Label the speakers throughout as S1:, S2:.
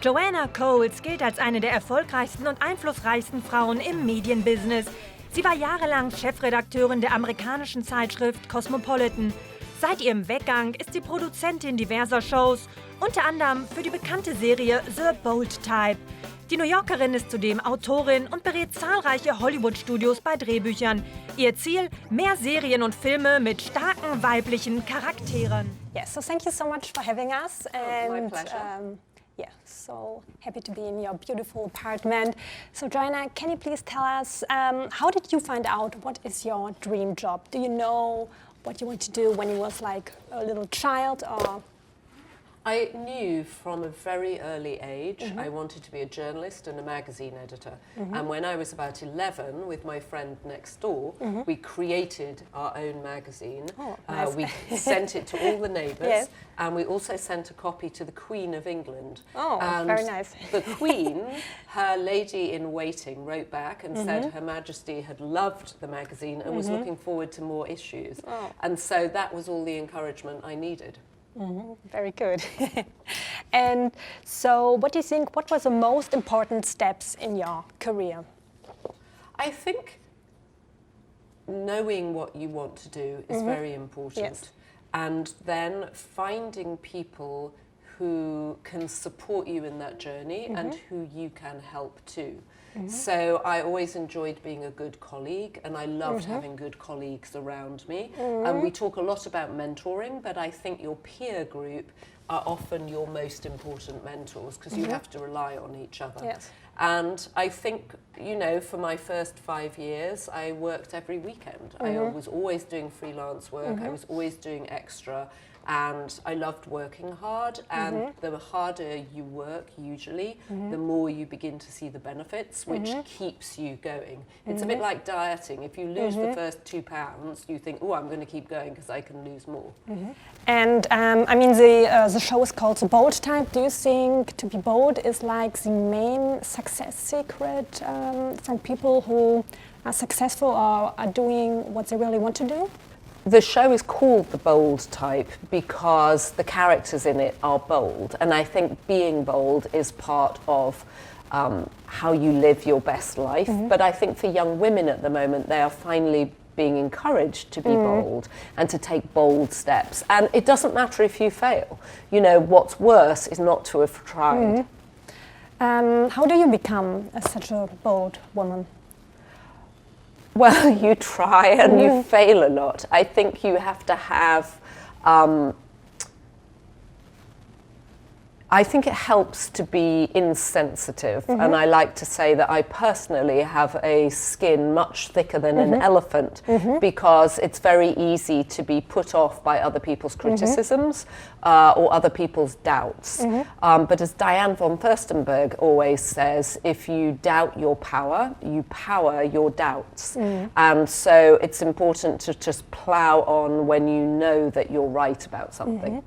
S1: Joanna Coles gilt als eine der erfolgreichsten und einflussreichsten Frauen im Medienbusiness. Sie war jahrelang Chefredakteurin der amerikanischen Zeitschrift Cosmopolitan. Seit ihrem Weggang ist sie Produzentin diverser Shows, unter anderem für die bekannte Serie The Bold Type. Die New Yorkerin ist zudem Autorin und berät zahlreiche Hollywood-Studios bei Drehbüchern. Ihr Ziel: mehr Serien und Filme mit starken weiblichen Charakteren.
S2: Yes, so thank you so much for having us.
S3: My pleasure.
S2: Yeah, so happy to be in your beautiful apartment. So Joanna, can you please tell us, how did you find out what is your dream job? Do you know what you want to do when you was like a little child, or?
S3: I knew from a very early age I wanted to be a journalist and a magazine editor. And when I was about 11, with my friend next door, we created our own magazine.
S2: Oh, nice.
S3: We sent it to all the neighbours,
S2: Yes.
S3: and we also sent a copy to the Queen of England.
S2: Oh,
S3: and
S2: very nice.
S3: The Queen, her lady-in-waiting, wrote back and said Her Majesty had loved the magazine and was looking forward to more issues.
S2: Oh.
S3: And so that was all the encouragement I needed.
S2: Very good. And so what do you think, what was the most important steps in your career?
S3: I think knowing what you want to do is very important.
S2: Yes.
S3: And then finding people who can support you in that journey and who you can help too. So I always enjoyed being a good colleague, and I loved having good colleagues around me. And we talk a lot about mentoring, but I think your peer group are often your most important mentors, because you have to rely on each other.
S2: Yes.
S3: And I think, you know, for my first 5 years, I worked every weekend. I was always doing freelance work, I was always doing extra, and I loved working hard. And the harder you work, usually, the more you begin to see the benefits, which keeps you going. It's a bit like dieting. If you lose the first 2 pounds, you think, oh, I'm going to keep going because I can lose more.
S2: And I mean, the show is called The Bold Type. Do you think to be bold is like the main success secret from people who are successful or are doing what they really want to do?
S3: The show is called The Bold Type because the characters in it are bold, and I think being bold is part of how you live your best life. But I think for young women at the moment, they are finally being encouraged to be bold and to take bold steps. And it doesn't matter if you fail. You know, what's worse is not to have tried.
S2: How do you become such a bold woman?
S3: Well, you try and you fail a lot. I think you have to have, I think it helps to be insensitive. And I like to say that I personally have a skin much thicker than an elephant, because it's very easy to be put off by other people's criticisms or other people's doubts. But as Diane von Furstenberg always says, if you doubt your power, you power your doubts. And so it's important to just plow on when you know that you're right about something.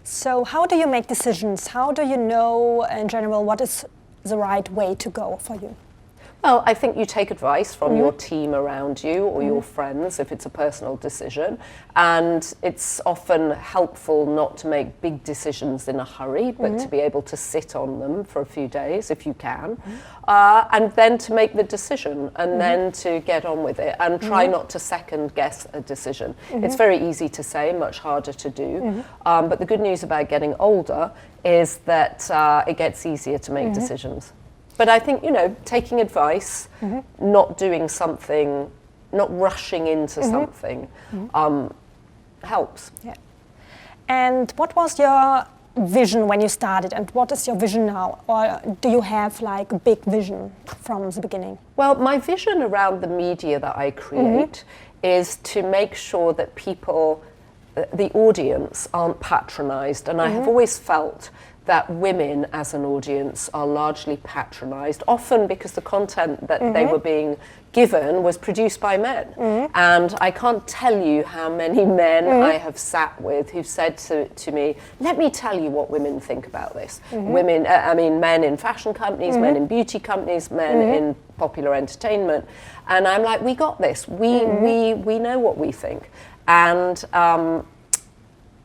S2: So how do you make decisions? How do you know, in general, what is the right way to go for you?
S3: Well, I think you take advice from your team around you or your friends if it's a personal decision, and it's often helpful not to make big decisions in a hurry, but to be able to sit on them for a few days if you can, and then to make the decision and then to get on with it and try not to second guess a decision. It's very easy to say, much harder to do, but the good news about getting older is that it gets easier to make decisions. But I think, you know, taking advice, not doing something, not rushing into something, helps.
S2: Yeah. And what was your vision when you started, and what is your vision now? Or do you have like a big vision from the beginning?
S3: Well, my vision around the media that I create is to make sure that people, the audience, aren't patronized. And I have always felt that women as an audience are largely patronized, often because the content that they were being given was produced by men. And I can't tell you how many men I have sat with who've said to me, let me tell you what women think about this. Women, I mean, men in fashion companies, men in beauty companies, men in popular entertainment. And I'm like, we got this. We know what we think. And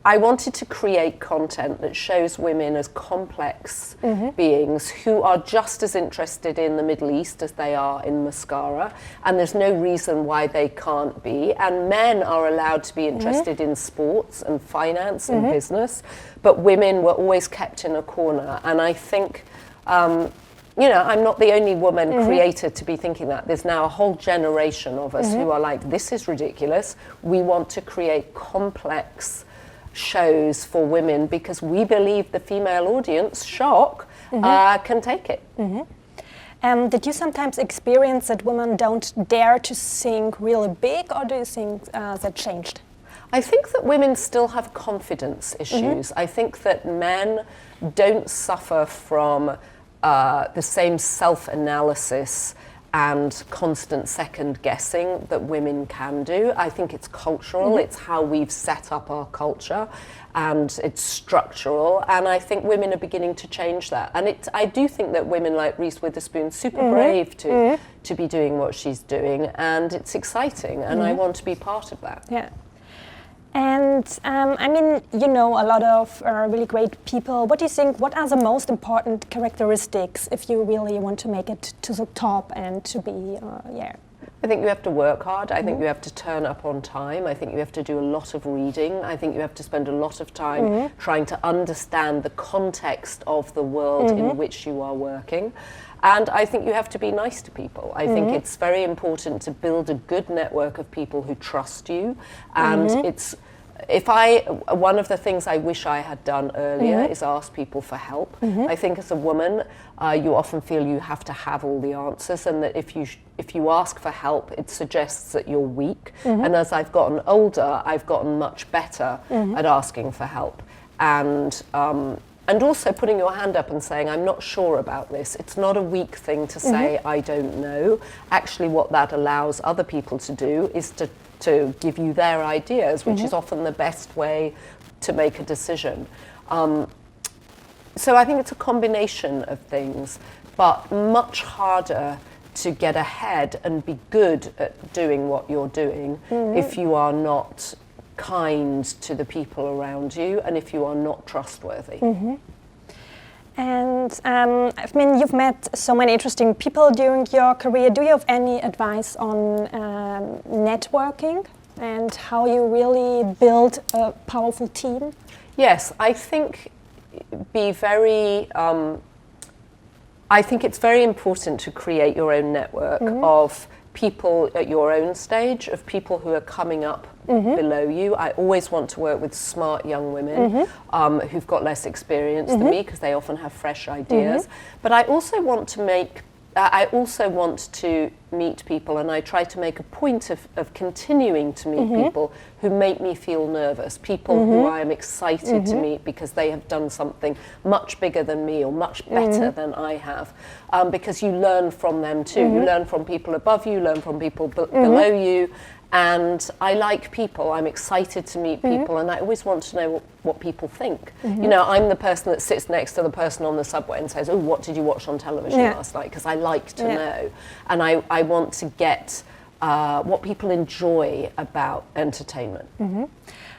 S3: I wanted to create content that shows women as complex beings who are just as interested in the Middle East as they are in mascara, and there's no reason why they can't be. And men are allowed to be interested in sports and finance and business, but women were always kept in a corner. And I think, you know, I'm not the only woman created to be thinking that. There's now a whole generation of us who are like, this is ridiculous. We want to create complex shows for women because we believe the female audience, shock, can take it.
S2: Did you sometimes experience that women don't dare to think really big, or do you think that changed?
S3: I think that women still have confidence issues. I think that men don't suffer from the same self-analysis and constant second guessing that women can do. I think it's cultural, it's how we've set up our culture, and it's structural, and I think women are beginning to change that. And I do think that women like Reese Witherspoon, super brave to be doing what she's doing, and it's exciting, and I want to be part of that.
S2: Yeah. And I mean, you know a lot of really great people. What do you think, what are the most important characteristics if you really want to make it to the top and to be,
S3: I think you have to work hard. I think you have to turn up on time. I think you have to do a lot of reading. I think you have to spend a lot of time trying to understand the context of the world in which you are working. And I think you have to be nice to people. I think it's very important to build a good network of people who trust you. And one of the things I wish I had done earlier is ask people for help. I think as a woman, you often feel you have to have all the answers, and that if you ask for help, it suggests that you're weak. And as I've gotten older, I've gotten much better at asking for help. And also putting your hand up and saying, I'm not sure about this. It's not a weak thing to say, I don't know. Actually, what that allows other people to do is to give you their ideas, which is often the best way to make a decision. So I think it's a combination of things, but much harder to get ahead and be good at doing what you're doing if you are not kind to the people around you and if you are not trustworthy.
S2: And I mean, you've met so many interesting people during your career. Do you have any advice on networking and how you really build a powerful team?
S3: Yes, I think I think it's very important to create your own network of people at your own stage, of people who are coming up below you. I always want to work with smart young women who've got less experience than me, because they often have fresh ideas. But I also want to meet people, and I try to make a point of continuing to meet people who make me feel nervous, people who I am excited to meet because they have done something much bigger than me or much better than I have, because you learn from them too. You learn from people above you, learn from people below you, and I like people. I'm excited to meet people, and I always want to know what people think. You know, I'm the person that sits next to the person on the subway and says, oh, what did you watch on television last night? Because I like to know, and I want to get what people enjoy about entertainment.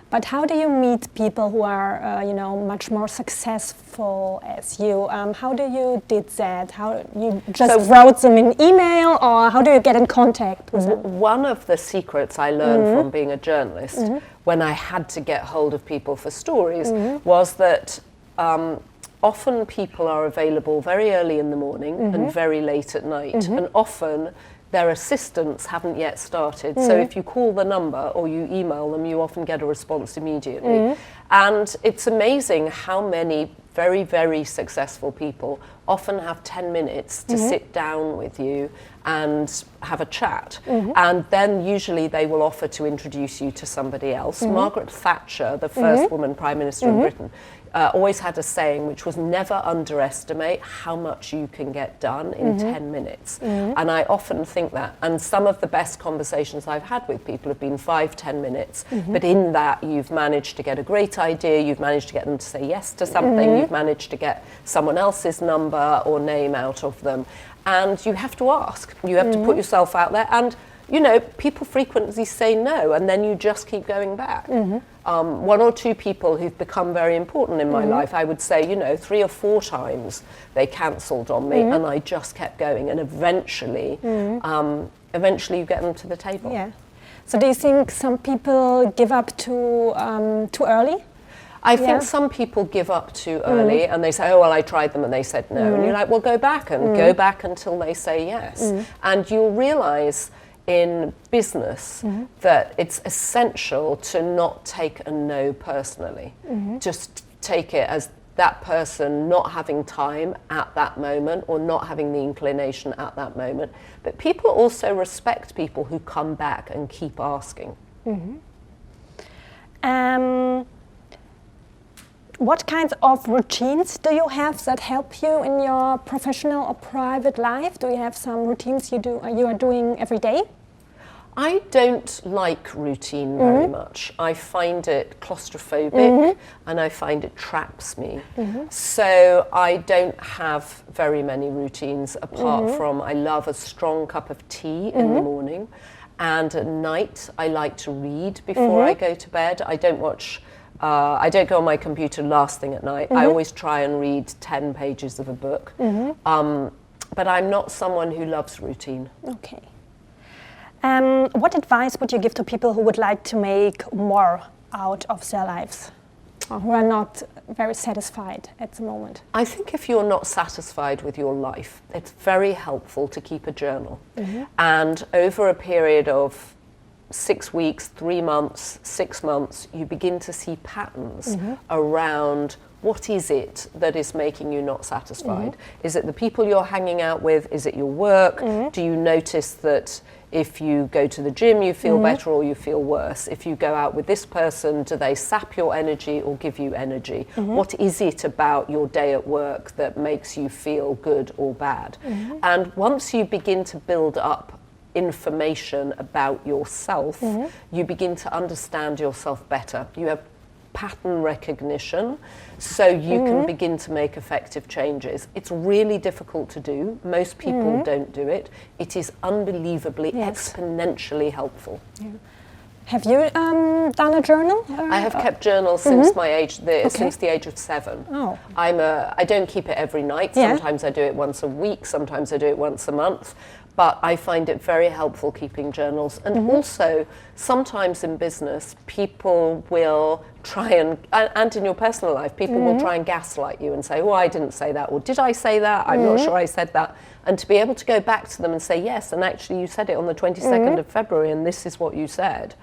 S2: But how do you meet people who are, you know, much more successful as you? How do you did that? How you just wrote them an email, or how do you get in contact with them?
S3: One of the secrets I learned from being a journalist, when I had to get hold of people for stories, was that often people are available very early in the morning and very late at night, and often their assistants haven't yet started. So if you call the number or you email them, you often get a response immediately. And it's amazing how many very, very successful people often have 10 minutes to sit down with you and have a chat. And then usually they will offer to introduce you to somebody else. Margaret Thatcher, the first woman Prime Minister of Britain, always had a saying, which was never underestimate how much you can get done in 10 minutes. And I often think that, and some of the best conversations I've had with people have been 5-10 minutes, but in that you've managed to get a great idea, you've managed to get them to say yes to something, you've managed to get someone else's number or name out of them, and you have to ask, you have to put yourself out there, and you know, people frequently say no, and then you just keep going back. One or two people who've become very important in my life, I would say, you know, 3 or 4 times they cancelled on me, and I just kept going, and eventually you get them to the table.
S2: Yeah. So do you think some people give up too early?
S3: I think some people give up too early and they say, oh, well, I tried them and they said no. And you're like, well, go back and go back until they say yes. And you'll realise in business that it's essential to not take a no personally. Just take it as that person not having time at that moment or not having the inclination at that moment. But people also respect people who come back and keep asking.
S2: What kinds of routines do you have that help you in your professional or private life? Do you have some routines you are doing every day?
S3: I don't like routine very much. I find it claustrophobic and I find it traps me. So I don't have very many routines apart from I love a strong cup of tea in the morning, and at night I like to read before I go to bed. I don't go on my computer last thing at night. I always try and read 10 pages of a book. But I'm not someone who loves routine.
S2: Okay. What advice would you give to people who would like to make more out of their lives, or who are not very satisfied at the moment?
S3: I think if you're not satisfied with your life, it's very helpful to keep a journal. And over a period of 6 weeks, 3 months, 6 months, you begin to see patterns around what is it that is making you not satisfied? Is it the people you're hanging out with? Is it your work? Do you notice that if you go to the gym you feel better or you feel worse? If you go out with this person, do they sap your energy or give you energy? What is it about your day at work that makes you feel good or bad? And once you begin to build up information about yourself, you begin to understand yourself better. You have pattern recognition, so you can begin to make effective changes. It's really difficult to do. Most people don't do it. It is unbelievably, exponentially helpful.
S2: Have you done a journal?
S3: I have kept journals since my age, since the age of 7.
S2: Oh.
S3: I don't keep it every night. Sometimes I do it once a week. Sometimes I do it once a month. But I find it very helpful keeping journals. And also, sometimes in business, people will try and in your personal life, people will try and gaslight you and say, oh, I didn't say that, or did I say that? I'm not sure I said that. And to be able to go back to them and say, yes, and actually you said it on the 22nd of February, and this is what you said,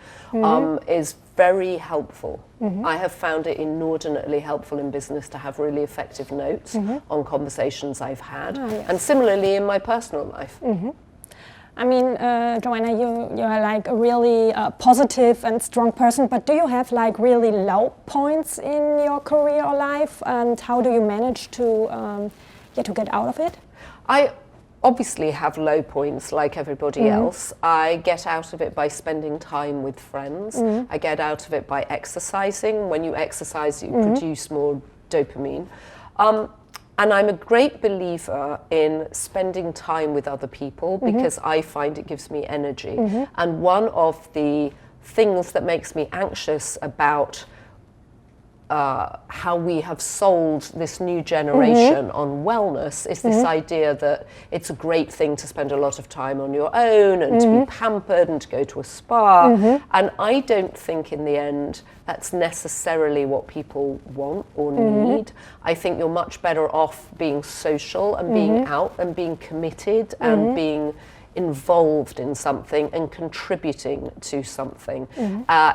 S3: is very helpful. I have found it inordinately helpful in business to have really effective notes on conversations I've had, and similarly in my personal life.
S2: I mean, Joanna, you are like a really positive and strong person, but do you have like really low points in your career or life, and how do you manage to get out of it?
S3: I obviously have low points like everybody else. I get out of it by spending time with friends. I get out of it by exercising. When you exercise, you produce more dopamine. And I'm a great believer in spending time with other people because I find it gives me energy. And one of the things that makes me anxious about how we have sold this new generation on wellness is this idea that it's a great thing to spend a lot of time on your own and to be pampered and to go to a spa. And I don't think in the end that's necessarily what people want or need. I think you're much better off being social and being out and being committed and being involved in something and contributing to something.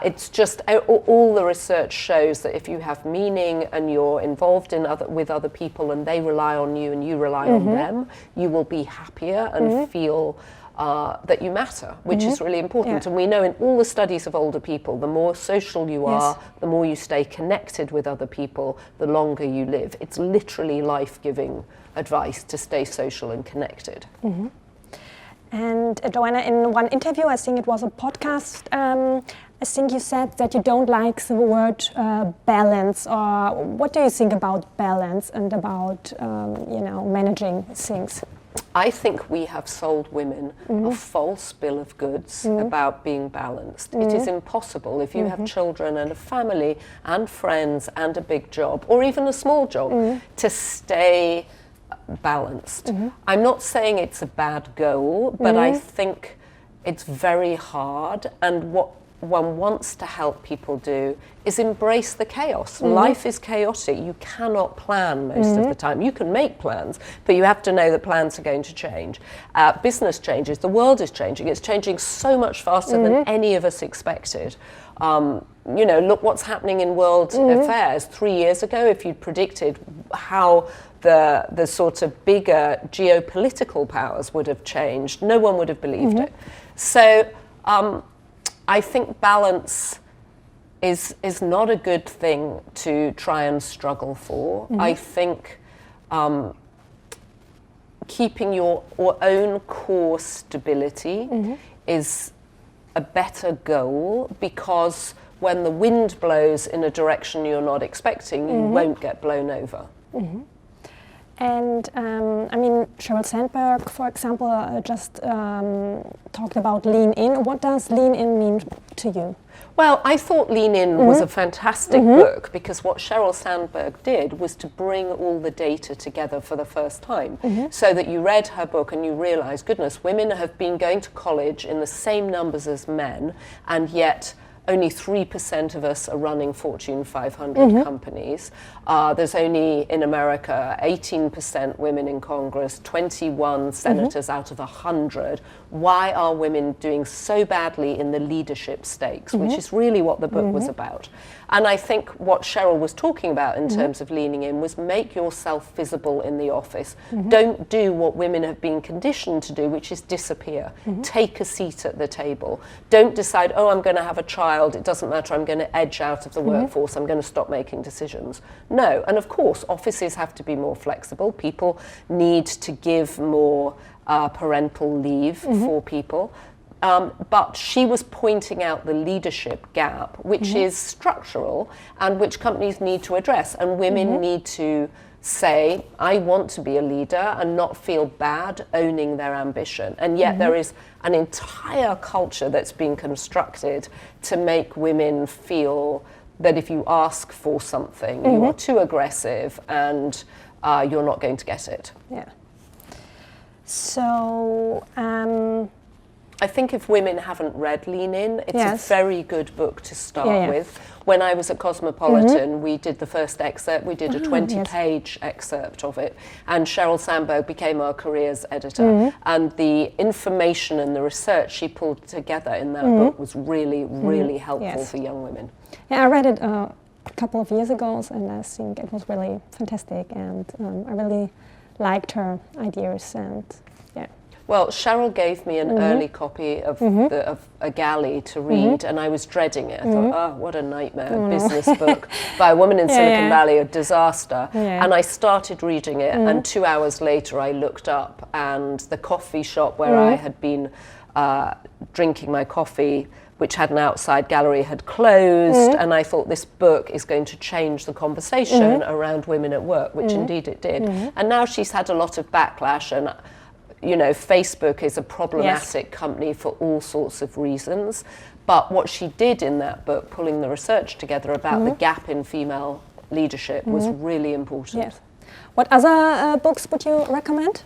S3: It's just all the research shows that if you have meaning and you're involved in with other people and they rely on you and you rely on them, you will be happier and feel that you matter, which is really important. And we know in all the studies of older people, the more social you are, the more you stay connected with other people, the longer you live. It's literally life-giving advice to stay social and connected.
S2: And Joanna, in one interview, I think it was a podcast, I think you said that you don't like the word balance. Or what do you think about balance and about managing things?
S3: I think we have sold women a false bill of goods about being balanced. It is impossible if you have children and a family and friends and a big job, or even a small job, to stay balanced. I'm not saying it's a bad goal, but I think it's very hard, and what one wants to help people do is embrace the chaos. Life is chaotic. You cannot plan most of the time. You can make plans, but you have to know that plans are going to change. Business changes. The world is changing. It's changing so much faster than any of us expected. You know, look what's happening in world affairs. 3 years ago, if you'd predicted how the sort of bigger geopolitical powers would have changed, no one would have believed it. So I think balance is not a good thing to try and struggle for. I think keeping your own core stability is a better goal, because when the wind blows in a direction you're not expecting, you won't get blown over.
S2: And I mean, Sheryl Sandberg, for example, just talked about Lean In. What does Lean In mean to you?
S3: Well, I thought Lean In was a fantastic book, because what Sheryl Sandberg did was to bring all the data together for the first time, so that you read her book and you realised, goodness, women have been going to college in the same numbers as men, and yet only 3% of us are running Fortune 500 companies. There's only, in America, 18% women in Congress, 21 senators out of 100. Why are women doing so badly in the leadership stakes, which is really what the book was about. And I think what Sheryl was talking about in terms of leaning in was make yourself visible in the office. Don't do what women have been conditioned to do, which is disappear. Take a seat at the table. Don't decide, oh, I'm going to have a child, it doesn't matter, I'm going to edge out of the workforce, I'm going to stop making decisions. No, and of course, offices have to be more flexible. People need to give more parental leave for people. But she was pointing out the leadership gap, which is structural and which companies need to address. And women need to say, I want to be a leader, and not feel bad owning their ambition. And yet there is an entire culture that's been constructed to make women feel that if you ask for something, you are too aggressive and you're not going to get it.
S2: Yeah. So,
S3: I think if women haven't read Lean In, it's a very good book to start with. When I was at Cosmopolitan, we did the first excerpt. We did a 20-page excerpt of it. And Sheryl Sandberg became our careers editor. And the information and the research she pulled together in that book was really, really helpful for young women.
S2: Yeah, I read it a couple of years ago, and I think it was really fantastic. And I really liked her ideas, and
S3: well, Sheryl gave me an early copy of a galley to read, and I was dreading it. I thought, oh, what a nightmare, a business book by a woman in Silicon Valley, a disaster. And I started reading it, and 2 hours later I looked up, and the coffee shop where I had been drinking my coffee, which had an outside gallery, had closed, and I thought this book is going to change the conversation around women at work, which indeed it did. And now she's had a lot of backlash, and you know, Facebook is a problematic company for all sorts of reasons. But what she did in that book, pulling the research together about the gap in female leadership, was really important.
S2: Yes. What other books would you recommend?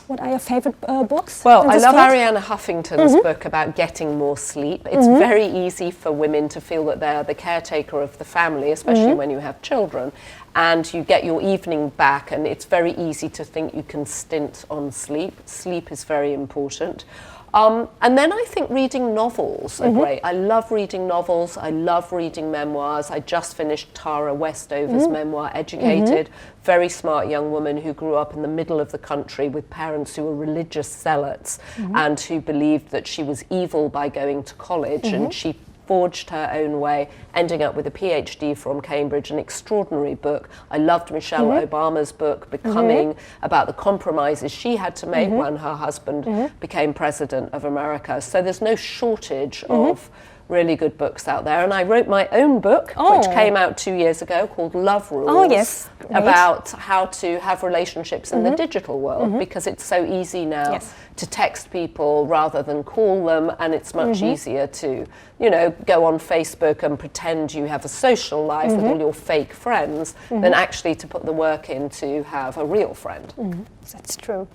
S2: What are your favorite books?
S3: Well, I love Arianna Huffington's book about getting more sleep. It's very easy for women to feel that they're the caretaker of the family, especially when you have children, and you get your evening back, and it's very easy to think you can stint on sleep. Sleep is very important. And then I think reading novels are great. I love reading novels. I love reading memoirs. I just finished Tara Westover's memoir, Educated. Very smart young woman who grew up in the middle of the country with parents who were religious zealots and who believed that she was evil by going to college, and she forged her own way, ending up with a PhD from Cambridge, an extraordinary book. I loved Michelle Obama's book, Becoming, about the compromises she had to make when her husband became president of America. So there's no shortage of really good books out there. And I wrote my own book, which came out 2 years ago, called Love Rules.
S2: Oh, yes. Great.
S3: About how to have relationships in the digital world, because it's so easy now to text people rather than call them, and it's much easier to, you know, go on Facebook and pretend you have a social life with all your fake friends than actually to put the work in to have a real friend.
S2: That's true.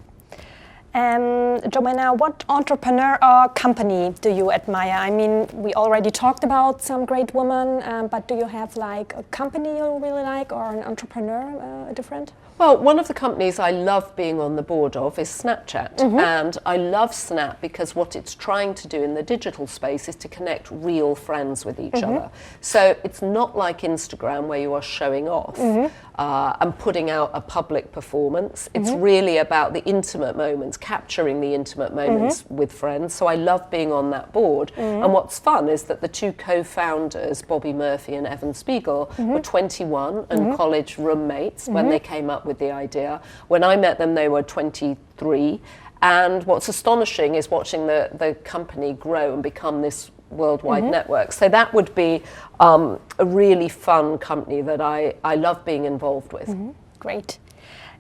S2: Joanna, what entrepreneur or company do you admire? I mean, we already talked about some great women, but do you have like a company you really like, or an entrepreneur different?
S3: Well, one of the companies I love being on the board of is Snapchat. And I love Snap because what it's trying to do in the digital space is to connect real friends with each other. So it's not like Instagram where you are showing off and putting out a public performance. It's really about the intimate moments, capturing the intimate moments with friends. So I love being on that board. And what's fun is that the two co-founders, Bobby Murphy and Evan Spiegel, were 21 and college roommates when they came up with the idea. When I met them, they were 23. And what's astonishing is watching the company grow and become this worldwide network. So that would be a really fun company that I love being involved with.
S2: Great.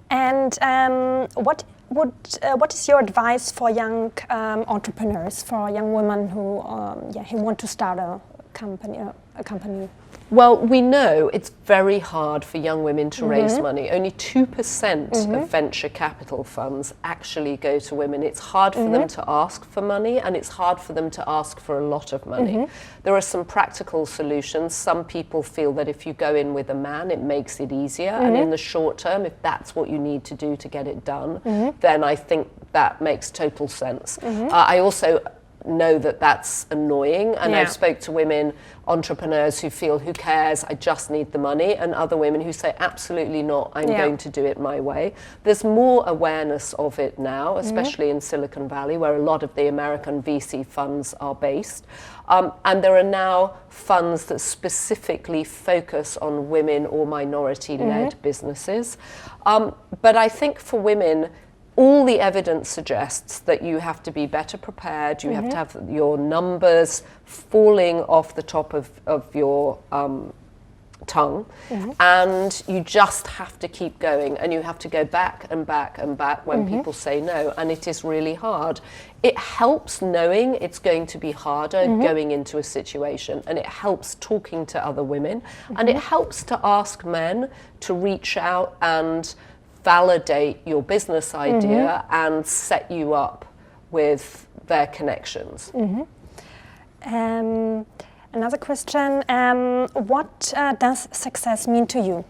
S2: And what is your advice for young entrepreneurs, for young women who want to start a company?
S3: Well, we know it's very hard for young women to raise money. Only 2% of venture capital funds actually go to women. It's hard for them to ask for money, and it's hard for them to ask for a lot of money. There are some practical solutions. Some people feel that if you go in with a man, it makes it easier. And in the short term, if that's what you need to do to get it done, then I think that makes total sense. I also know that that's annoying, and I've spoke to women entrepreneurs who feel, who cares, I just need the money, and other women who say absolutely not, I'm going to do it my way. There's more awareness of it now, especially in Silicon Valley, where a lot of the American VC funds are based, and there are now funds that specifically focus on women or minority-led businesses. But I think for women, all the evidence suggests that you have to be better prepared, you have to have your numbers falling off the top of your tongue, and you just have to keep going, and you have to go back and back and back when people say no, and it is really hard. It helps knowing it's going to be harder going into a situation, and it helps talking to other women, and it helps to ask men to reach out and validate your business idea and set you up with their connections.
S2: Another question, what does success mean to you?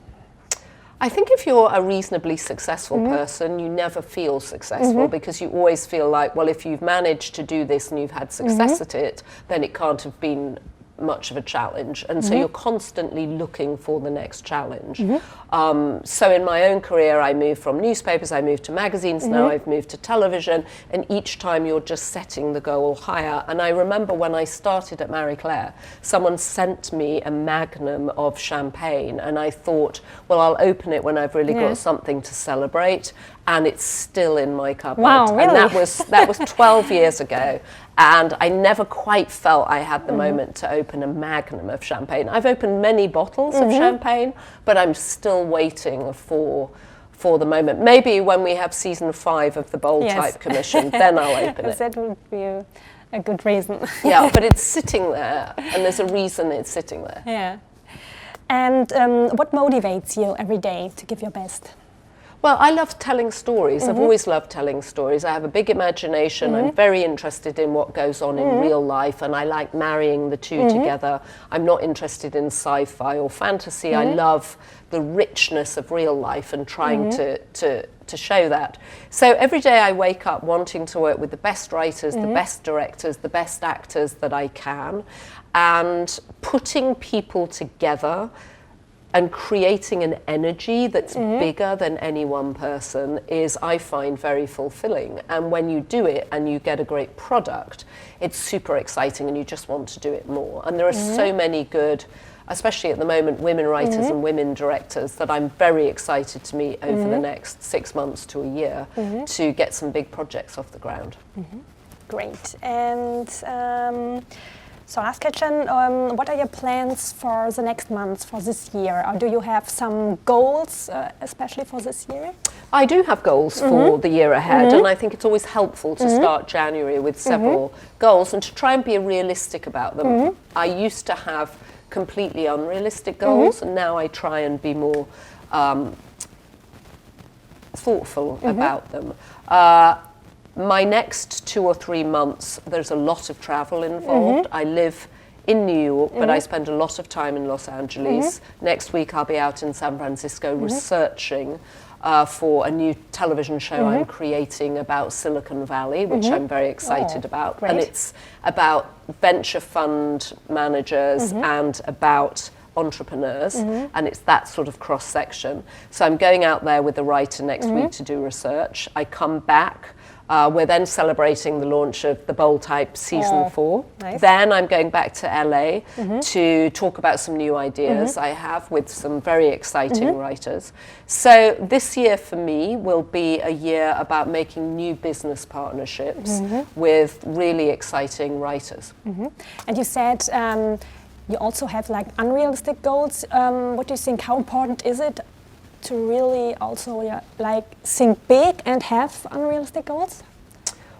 S3: I think if you're a reasonably successful person, you never feel successful because you always feel like, well, if you've managed to do this and you've had success at it, then it can't have been much of a challenge, and so you're constantly looking for the next challenge. So in my own career, I moved from newspapers, I moved to magazines, now I've moved to television, and each time you're just setting the goal higher. And I remember when I started at Marie Claire, someone sent me a magnum of champagne, and I thought, well, I'll open it when I've really got something to celebrate, and it's still in my cupboard.
S2: Wow, really?
S3: And that was 12 years ago. And I never quite felt I had the moment to open a magnum of champagne. I've opened many bottles of champagne, but I'm still waiting for the moment. Maybe when we have season 5 of the Bold Type Commission, then I'll open it.
S2: That would be a good reason.
S3: Yeah, but it's sitting there, and there's a reason it's sitting there.
S2: Yeah. And what motivates you every day to give your best?
S3: Well, I love telling stories. I've always loved telling stories. I have a big imagination. I'm very interested in what goes on in real life, and I like marrying the two together. I'm not interested in sci-fi or fantasy. I love the richness of real life and trying to show that. So every day I wake up wanting to work with the best writers, the best directors, the best actors that I can, and putting people together and creating an energy that's bigger than any one person is, I find, very fulfilling. And when you do it and you get a great product, it's super exciting and you just want to do it more. And there are so many good, especially at the moment, women writers and women directors that I'm very excited to meet over the next 6 months to a year to get some big projects off the ground.
S2: Great. And So last question, what are your plans for the next months, for this year? Or do you have some goals, especially for this year?
S3: I do have goals for the year ahead, and I think it's always helpful to start January with several goals and to try and be realistic about them. I used to have completely unrealistic goals, and now I try and be more thoughtful about them. My next 2 or 3 months, there's a lot of travel involved. I live in New York, but I spend a lot of time in Los Angeles. Next week I'll be out in San Francisco researching for a new television show I'm creating about Silicon Valley, which I'm very excited about.
S2: Great.
S3: And it's about venture fund managers and about entrepreneurs, and it's that sort of cross-section. So I'm going out there with the writer next week to do research. I come back. We're then celebrating the launch of The Bold Type Season 4.
S2: Nice.
S3: Then I'm going back to LA to talk about some new ideas I have with some very exciting writers. So this year for me will be a year about making new business partnerships with really exciting writers.
S2: And you said you also have like unrealistic goals. What do you think, how important is it to really also like think big and have unrealistic goals?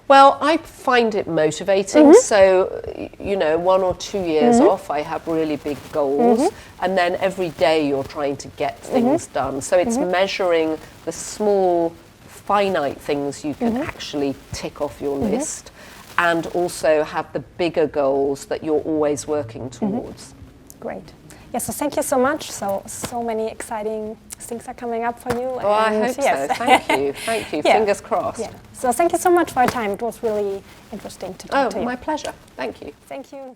S3: Well, I find it motivating. So, 1 or 2 years off, I have really big goals. And then every day you're trying to get things done. So it's measuring the small, finite things you can actually tick off your list, and also have the bigger goals that you're always working towards.
S2: Great. Yes, so thank you so much. So many exciting things are coming up for you.
S3: Oh, I hope so. Thank you. Thank you. Fingers crossed.
S2: Yeah. So thank you so much for your time. It was really interesting to talk to you.
S3: Oh, my pleasure. Thank you.
S2: Thank you.